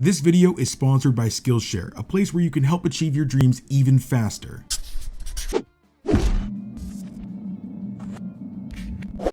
This video is sponsored by Skillshare, a place where you can help achieve your dreams even faster.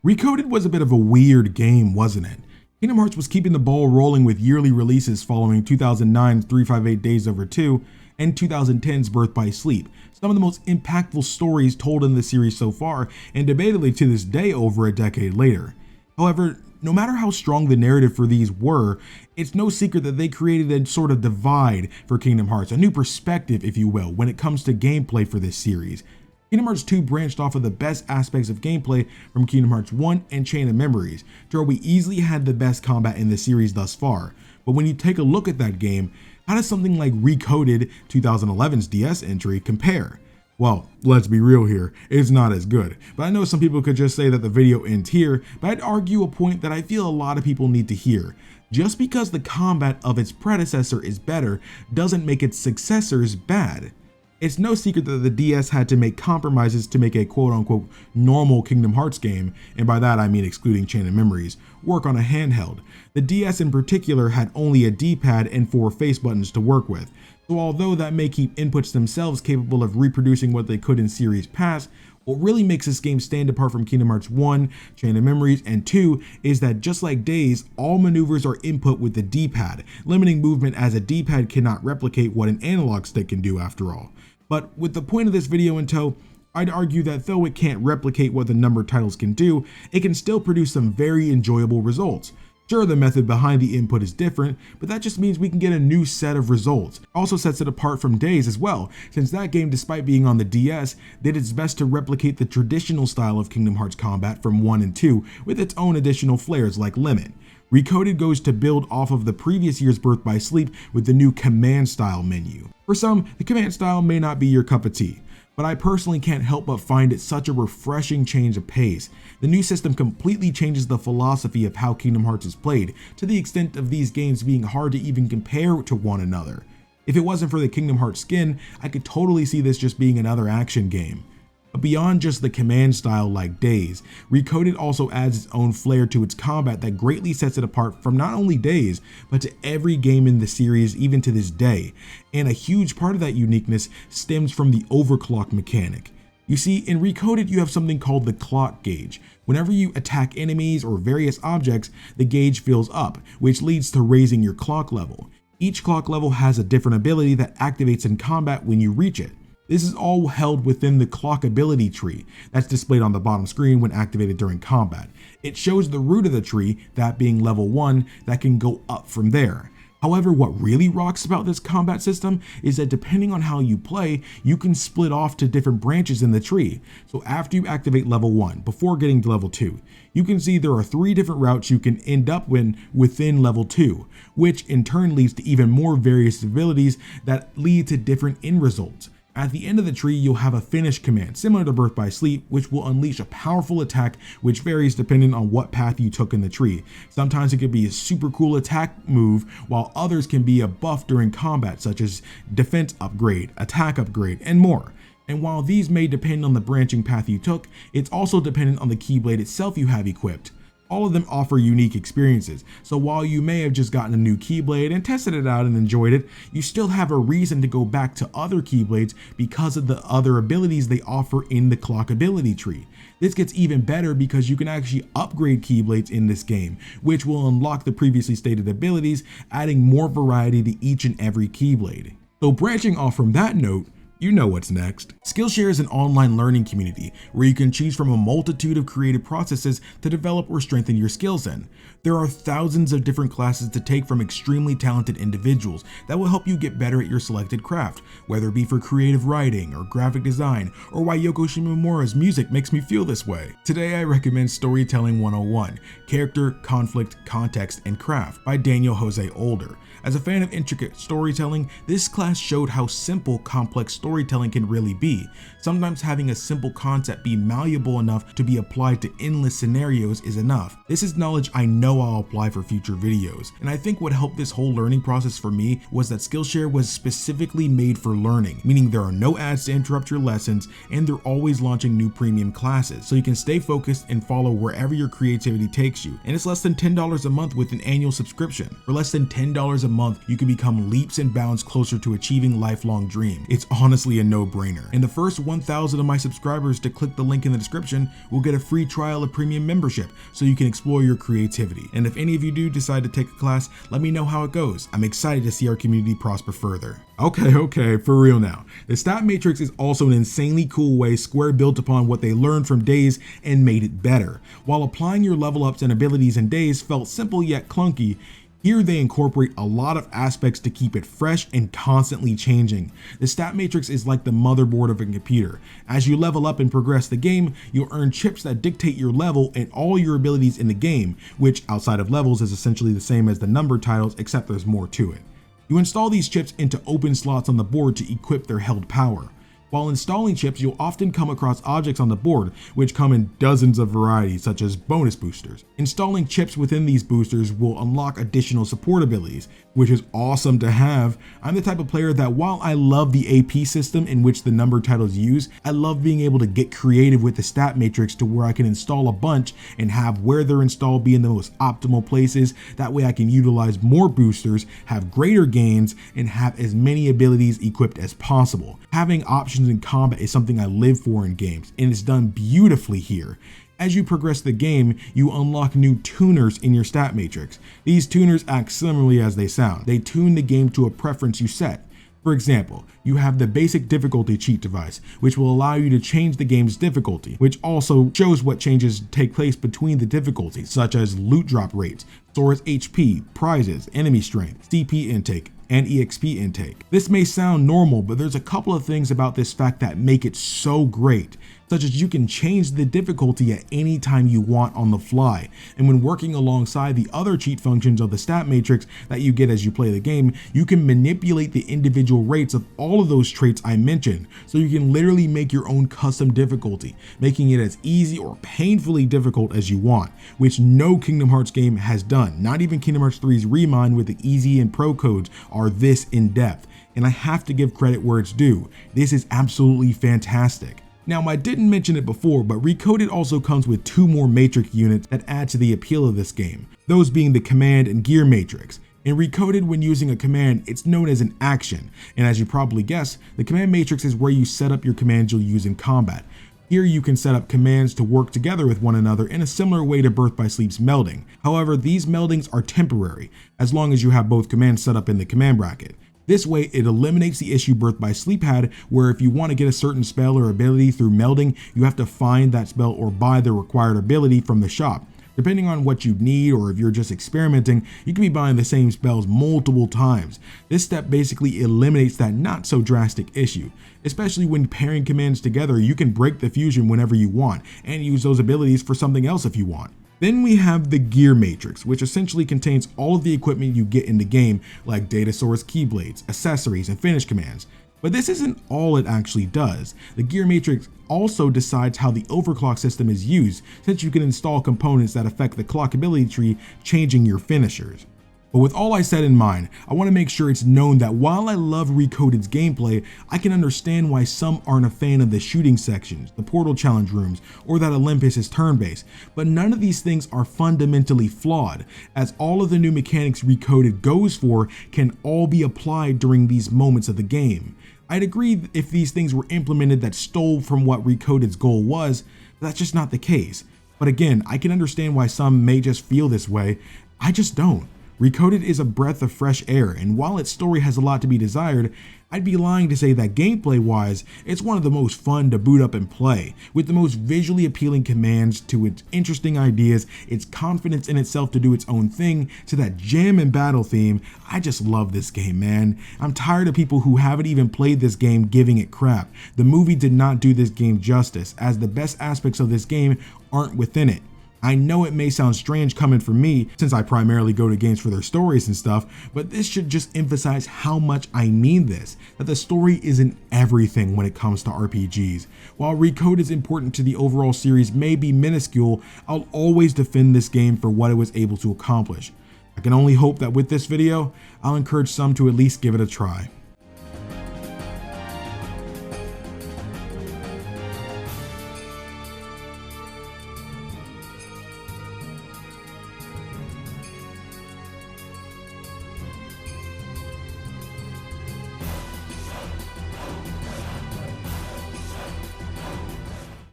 Recoded was a bit of a weird game, wasn't it? Kingdom Hearts was keeping the ball rolling with yearly releases following 2009's 358 Days Over 2 and 2010's Birth by Sleep, some of the most impactful stories told in the series so far, and debatably to this day over a decade later. However, no matter how strong the narrative for these were, it's no secret that they created a sort of divide for Kingdom Hearts, a new perspective, if you will, when it comes to gameplay for this series. Kingdom Hearts 2 branched off of the best aspects of gameplay from Kingdom Hearts 1 and Chain of Memories, to where we easily had the best combat in the series thus far. But when you take a look at that game, how does something like Recoded 2011's DS entry compare? Well, let's be real here, it's not as good. But I know some people could just say that the video ends here, but I'd argue a point that I feel a lot of people need to hear. Just because the combat of its predecessor is better doesn't make its successors bad. It's no secret that the DS had to make compromises to make a quote-unquote normal Kingdom Hearts game, and by that I mean excluding Chain of Memories, work on a handheld. The DS in particular had only a D-pad and 4 face buttons to work with, so although that may keep inputs themselves capable of reproducing what they could in series past, what really makes this game stand apart from Kingdom Hearts 1, Chain of Memories, and 2 is that just like Days, all maneuvers are input with the D-pad, limiting movement as a D-pad cannot replicate what an analog stick can do after all. But with the point of this video in tow, I'd argue that though it can't replicate what the numbered titles can do, it can still produce some very enjoyable results. Sure, the method behind the input is different, but that just means we can get a new set of results. Also sets it apart from Days as well, since that game, despite being on the DS, did its best to replicate the traditional style of Kingdom Hearts combat from 1 and 2 with its own additional flares like Limit. Recoded goes to build off of the previous year's Birth by Sleep with the new command style menu. For some, the command style may not be your cup of tea, but I personally can't help but find it such a refreshing change of pace. The new system completely changes the philosophy of how Kingdom Hearts is played, to the extent of these games being hard to even compare to one another. If it wasn't for the Kingdom Hearts skin, I could totally see this just being another action game. But beyond just the command style like Days, Recoded also adds its own flair to its combat that greatly sets it apart from not only Days, but to every game in the series even to this day. And a huge part of that uniqueness stems from the overclock mechanic. You see, in Recoded you have something called the clock gauge. Whenever you attack enemies or various objects, the gauge fills up, which leads to raising your clock level. Each clock level has a different ability that activates in combat when you reach it. This is all held within the clock ability tree that's displayed on the bottom screen when activated during combat. It shows the root of the tree, that being level 1, that can go up from there. However, what really rocks about this combat system is that depending on how you play, you can split off to different branches in the tree. So after you activate level 1, before getting to level 2, you can see there are 3 different routes you can end up within level 2, which in turn leads to even more various abilities that lead to different end results. At the end of the tree, you'll have a finish command, similar to Birth by Sleep, which will unleash a powerful attack which varies depending on what path you took in the tree. Sometimes it could be a super cool attack move, while others can be a buff during combat, such as defense upgrade, attack upgrade, and more. And while these may depend on the branching path you took, it's also dependent on the Keyblade itself you have equipped. All of them offer unique experiences, so while you may have just gotten a new Keyblade and tested it out and enjoyed it, you still have a reason to go back to other Keyblades because of the other abilities they offer in the clock ability tree. This gets even better because you can actually upgrade Keyblades in this game, which will unlock the previously stated abilities, adding more variety to each and every Keyblade. So branching off from that note, you know what's next. Skillshare is an online learning community where you can choose from a multitude of creative processes to develop or strengthen your skills in. There are thousands of different classes to take from extremely talented individuals that will help you get better at your selected craft, whether it be for creative writing or graphic design, or why Yoko Shimomura's music makes me feel this way. Today I recommend Storytelling 101, Character, Conflict, Context, and Craft by Daniel Jose Older. As a fan of intricate storytelling, this class showed how simple complex storytelling can really be. Sometimes having a simple concept be malleable enough to be applied to endless scenarios is enough. This is knowledge I know I'll apply for future videos, and I think what helped this whole learning process for me was that Skillshare was specifically made for learning, meaning there are no ads to interrupt your lessons, and they're always launching new premium classes, so you can stay focused and follow wherever your creativity takes you. And it's less than $10 a month with an annual subscription. For less than $10 a month, you can become leaps and bounds closer to achieving lifelong dream. It's honestly a no-brainer. And the first 1,000 of my subscribers to click the link in the description will get a free trial of premium membership, so you can explore your creativity. And if any of you do decide to take a class, let me know how it goes. I'm excited to see our community prosper further. Okay, for real now. The stat matrix is also an insanely cool way Square built upon what they learned from Days and made it better. While applying your level ups and abilities in Days felt simple yet clunky, here they incorporate a lot of aspects to keep it fresh and constantly changing. The stat matrix is like the motherboard of a computer. As you level up and progress the game, you'll earn chips that dictate your level and all your abilities in the game, which outside of levels is essentially the same as the number titles, except there's more to it. You install these chips into open slots on the board to equip their held power. While installing chips, you'll often come across objects on the board, which come in dozens of varieties, such as bonus boosters. Installing chips within these boosters will unlock additional support abilities, which is awesome to have. I'm the type of player that while I love the AP system in which the number titles use, I love being able to get creative with the stat matrix to where I can install a bunch and have where they're installed be in the most optimal places. That way I can utilize more boosters, have greater gains, and have as many abilities equipped as possible. Having options in combat is something I live for in games, and it's done beautifully here. As you progress the game, you unlock new tuners in your stat matrix. These tuners act similarly as they sound. They tune the game to a preference you set. For example, you have the basic difficulty cheat device, which will allow you to change the game's difficulty, which also shows what changes take place between the difficulties, such as loot drop rates, source HP, prizes, enemy strength, CP intake, and EXP intake. This may sound normal, but there's a couple of things about this fact that make it so great, such as you can change the difficulty at any time you want on the fly, and when working alongside the other cheat functions of the stat matrix that you get as you play the game, you can manipulate the individual rates of all of those traits I mentioned, so you can literally make your own custom difficulty, making it as easy or painfully difficult as you want, which no Kingdom Hearts game has done. Not even Kingdom Hearts 3's Remind with the easy and pro codes are this in depth, and I have to give credit where it's due. This is absolutely fantastic. Now, I didn't mention it before, but Recoded also comes with 2 more matrix units that add to the appeal of this game, those being the command and gear matrix. In Recoded, when using a command, it's known as an action, and as you probably guessed, the command matrix is where you set up your commands you'll use in combat. Here you can set up commands to work together with one another in a similar way to Birth by Sleep's melding. However, these meldings are temporary, as long as you have both commands set up in the command bracket. This way, it eliminates the issue Birth by Sleep had, where if you want to get a certain spell or ability through melding, you have to find that spell or buy the required ability from the shop. Depending on what you need, or if you're just experimenting, you can be buying the same spells multiple times. This step basically eliminates that not so drastic issue. Especially when pairing commands together, you can break the fusion whenever you want, and use those abilities for something else if you want. Then we have the gear matrix, which essentially contains all of the equipment you get in the game, like data source keyblades, accessories, and finish commands. But this isn't all it actually does. The gear matrix also decides how the overclock system is used, since you can install components that affect the clock ability tree, changing your finishers. But with all I said in mind, I want to make sure it's known that while I love Recoded's gameplay, I can understand why some aren't a fan of the shooting sections, the portal challenge rooms, or that Olympus is turn-based, but none of these things are fundamentally flawed, as all of the new mechanics Recoded goes for can all be applied during these moments of the game. I'd agree if these things were implemented that stole from what Recoded's goal was, but that's just not the case. But again, I can understand why some may just feel this way. I just don't. Recoded is a breath of fresh air, and while its story has a lot to be desired, I'd be lying to say that gameplay-wise, it's one of the most fun to boot up and play, with the most visually appealing commands, to its interesting ideas, its confidence in itself to do its own thing, to that jam and battle theme. I just love this game, man. I'm tired of people who haven't even played this game giving it crap. The movie did not do this game justice, as the best aspects of this game aren't within it. I know it may sound strange coming from me since I primarily go to games for their stories and stuff, but this should just emphasize how much I mean this, that the story isn't everything when it comes to RPGs. While Recode is important to the overall series may be minuscule, I'll always defend this game for what it was able to accomplish. I can only hope that with this video, I'll encourage some to at least give it a try.